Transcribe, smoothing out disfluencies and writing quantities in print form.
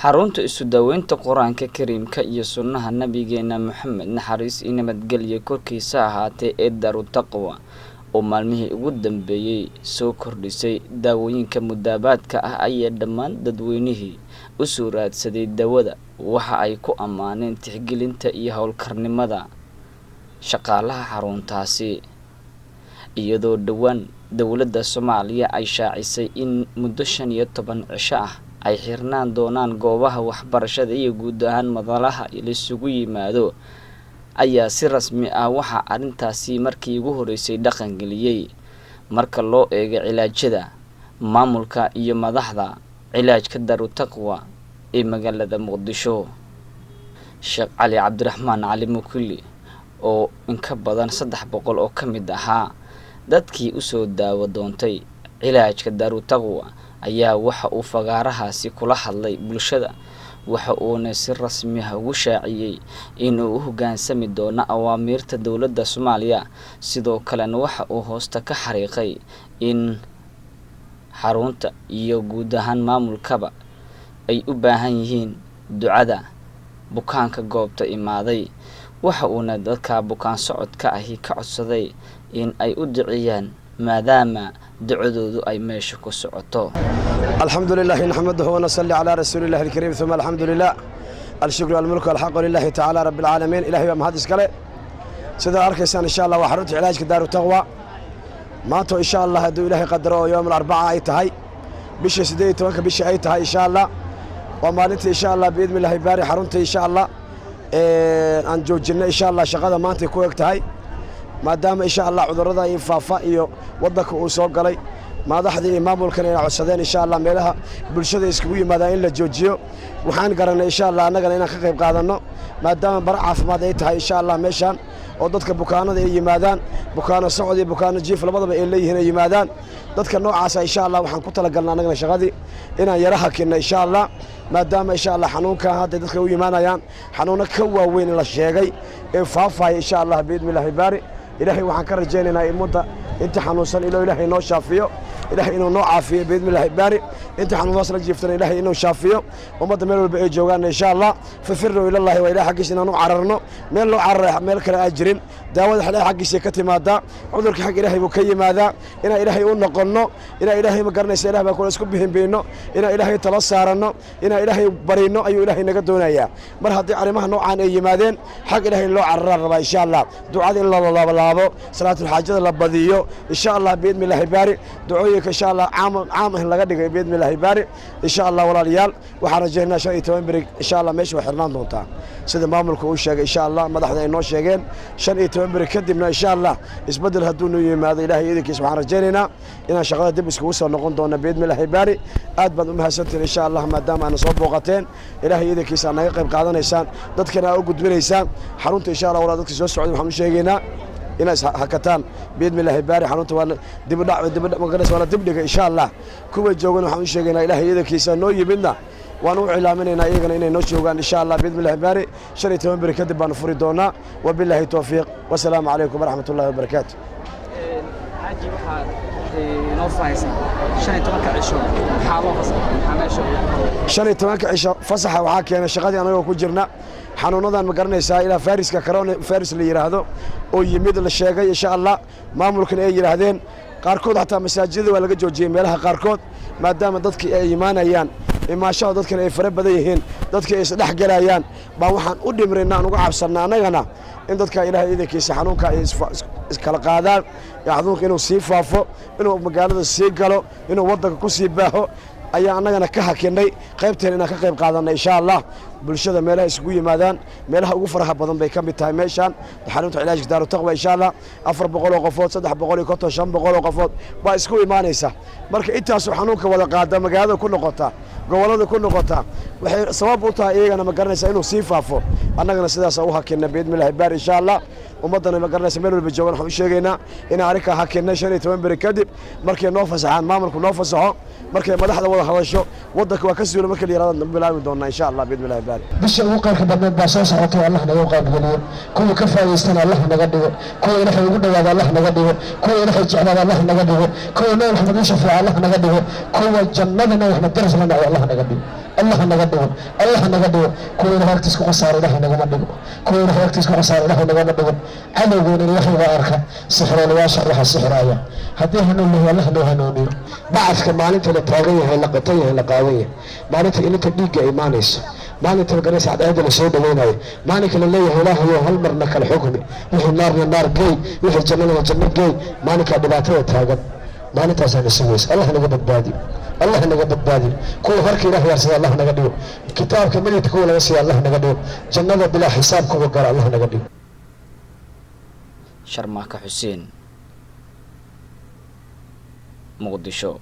xarunta isu daweynta Quraanka Kariimka iyo sunnaha nabigeena Muhammad naxariis iyo nabadgelyo korkiisa ahaatee ee Daarut Taqwa oo maalmihii ugu dambeeyay soo kordhisay daawooyinka mudaabaadka ah ay dhammaan dadweynihii u soo raadsaday dawada waxa ay ku ammaaneen tixgelinta iyo hawlkarnimada shaqaalaha xaruntaasi iyadoo dhawaan dawladda Soomaaliya ay shaacisay in muddo 15 cisho ah ay xirnaan doonaan goobaha waxbarashada iyo guud ahaan madalaha isugu yimaado ayaa si rasmi ah waxa arintaasi markii ugu horeysay dhaqan galiyay marka loo eego cilaajada maamulka iyo madaxda cilaajka Daarut Taqwa ee magaalada Muqdisho Sheekh Cali Cabdiraxmaan Cali Mukuli oo in ka badan 300 oo kamid ahaa dadkii u soo daawo doontay cilaajka Daarut Taqwa ayaa waxa uu fagaarahaasi kula hadlay bulshada waxa uu si rasmi ah ugu shaaciyay inuu u hoggaansami doono awaamirta dawladda Soomaaliya sidoo kale waxa uu hoosta ka xariiqay in xarunta iyo guud ahaan maamulkaba ay u baahan yihiin ducada bukaanka goobta imaaday waxa uu dadka bukaan socodka ahi ka codsaday in ay u duciyaan maadaama دعوة أي ماشي كسعته. الحمد لله نحمده ونصلي على رسول الله الكريم ثم الحمد لله الشكر والملك والحق لله تعالى رب العالمين إلهي وما هذا سكله سيدا أركيسان إن شاء الله وحروت علاج كدار تقوى ماتوا إن شاء الله هدو إلهي قدروا يوم الأربعاء أي تهي بش سدي توك بش أي تهي إن شاء الله ومالنت إن شاء الله بإذن الله يباري حرمت إن شاء الله أن جوجنا إن شاء الله شغالة مانتي كويك تهي ما دام إن شاء الله عذرنا ينفع إيو وضك وسوق علي ما ضحدي maamulkan inay codsadeen insha Allah meelaha bulshada isku yimaadaan in la joojiyo waxaan garanay insha Allah anaga inaan ka qayb qaadano maadaama bar caafimaad ay tahay insha Allah meeshan oo dadka bukaanada ay yimaadaan bukaano socod iyo bukaano jiif labadaba ay leeyihiin ay yimaadaan dadka noocaas insha Allah waxaan ku talagalnaa anaga shaqadii inaan yaraha keenno insha Allah maadaama insha Allah xanuunka hadda dadka u yimaanayaan xanuuna ka waaweyn la sheegay ee faafay insha Allah biidmillahi baari إلهي وحن كرجينا المدة أنت حنوصل إلى إلهي إنه شافيه إلهي إنه نوع عافية بإذن الله باري أنت حنوصل جفتنا إلهي إنه شافيه ومدة ملو بقى جوعنا إن شاء الله ففروا إلى الله وإلى حقش إنه عررنا ملو عرر ملك الأجرين داود حلا حقش يكتي ماذا عذرك حق إلهي بكي ماذا إلى إلهي قلنا قلنا إلى إلهي مقرنا سيله بكون اسكب بهم بينه إلى إلهي تلصارنا إلى إلهي برينه أي إلهي نقدونا إياه مرهدي علمه نوع عن أي مادين حق إلهي لو عرر إن شاء الله دعاء الله صلاة الحاجة لبضيو إن شاء الله بإذن الله يبارك دعويك إن شاء الله عام لقد بإذن الله يبارك إن شاء الله ولا ريال وحرجينا شيء تومبرك إن شاء الله ماشي وحرنان دونتا سيد ماملك وشاق إن شاء الله ما دحنا إنه شاقين شيء تومبرك كدمنا إن شاء الله إسبدل هدونه يماذا إلهي إذا سبحان رجالنا إن شغال دبس كوسا نقول دونا بإذن الله يبارك أدبن أمها ستر إن شاء الله ما دام أنا صوب وقتين إلهي إذا كيسان نقيب قاعدنا إنسان ضدكنا أوجد من إنسان حرونت إن شاء الله ولا ضدك سوى السعودي محمد شاقينا إناس هكتان بإذن الله يبارك حنوت وانا دبنا مقدس وانا دبنا إن شاء الله كوي جوجنا وحنا شجعنا إلهي إذا كيسان نوي بينا ونوع إعلامنا إيجنا إن نوش جوجان إن شاء الله بإذن الله يبارك شريت من بركة بان فريدونا وبالله التوفيق والسلام عليكم ورحمة الله وبركاته. عجيب حال نوفايسن شنو تمك عشوا حاله شنو تمك عشوا فصح وحاكي أنا شغادي أنا وكجرنا حنوننا مقرنيسا إلى فارس ككرون فارس اللي يرهدو oo yimid la sheegay insha Allah maamulkan ay yiraahdeen qaarkood hatta masaajidada waa laga joojiyay meelaha qaarkood maadaama dadkii ay iimaanayaan imaashada dadkan ay fara badan yihiin dadka ay isdhex galayaan baa waxaan u dhimrinaa aan uga cabsanaa annagana in dadka ilaahay iidankiisa xanuunka ay iskala qaadaan xanuunka inuu sii faafo inuu magaalada sii galo inuu waddanka ku sii baaho ayaa annagana ka hakinay qaybteen inaan ka qayb qaadanay insha Allah bulshada meelaha isugu yimaadaan meelaha ugu faraha badan bay ka mid tahay meeshan xarunta cilaajka Daaru Taqwa insha Allah 400 qofood 300 500 qofood baa isku imaanaysa marka intaas xanuunka wada qaada magaalada ku noqota gobolada ku noqota waxay sabab u tahay iyagana ma garanaysa inuu sii faafo annagana sidaas u hakinna biidmillahi baar insha Allah ummadana ma garanaysa meel walba joogan waxaan u sheegaynaa in arrinka hakinna 15 bari kadib markay noo fasaxaan maamulku noo fasaxo markay madaxda wada hadasho waddanka waa ka suulo markii la yiraahdo bilaawi doonaa insha Allah biidmillahi baar bisha ugu qaybka badneed baa soo socotay Allah naga qaybgeliyo kuwa ka faa'iideystana Allah naga dhigo kuwa ilaahay ugu dhawaada Allah naga dhigo kuwa ilaahay jeclaada Allah naga dhigo kuwa Nabi Muhammad shafiica Allah naga dhigo kuwa jannada Nabi Muhammad daras lana Allah naga dhigo Allah naga dhigo Allah naga dhigo kuwa ilaahay agtiisa ku qasaar ilaahay naga dhigo kuwa ilaahay agtiisa ku qasaar ilaahay naga dhigo cadawguna ilaahay waa arka sixroolayaasha waxa sixraaya haddii hanuun Allah noo hanuuniyo bacadka maalinta la taagan yahay la qatan yahay la qaawan yahay maalinta ilinta dhiigga imaanayso maalinta garaysa cadaalada la soo dhaweynayo maalinka la leeyahay ilaahay hal marna kala xukmi wixii naarna naar geey wixii jannada janno geey maalinka dhibaatada taagan maalintaas aan suugays Allah naga badbaadi Allah naga badbaadi kuwa harka ilaahay yarsada Allah naga dhigo kitaabka midka kuwa laga siiyo Allah naga dhigo jannada bilaa xisaab kuwa gaar Allah naga dhigo Sharmaaka Xuseen Muqdisho.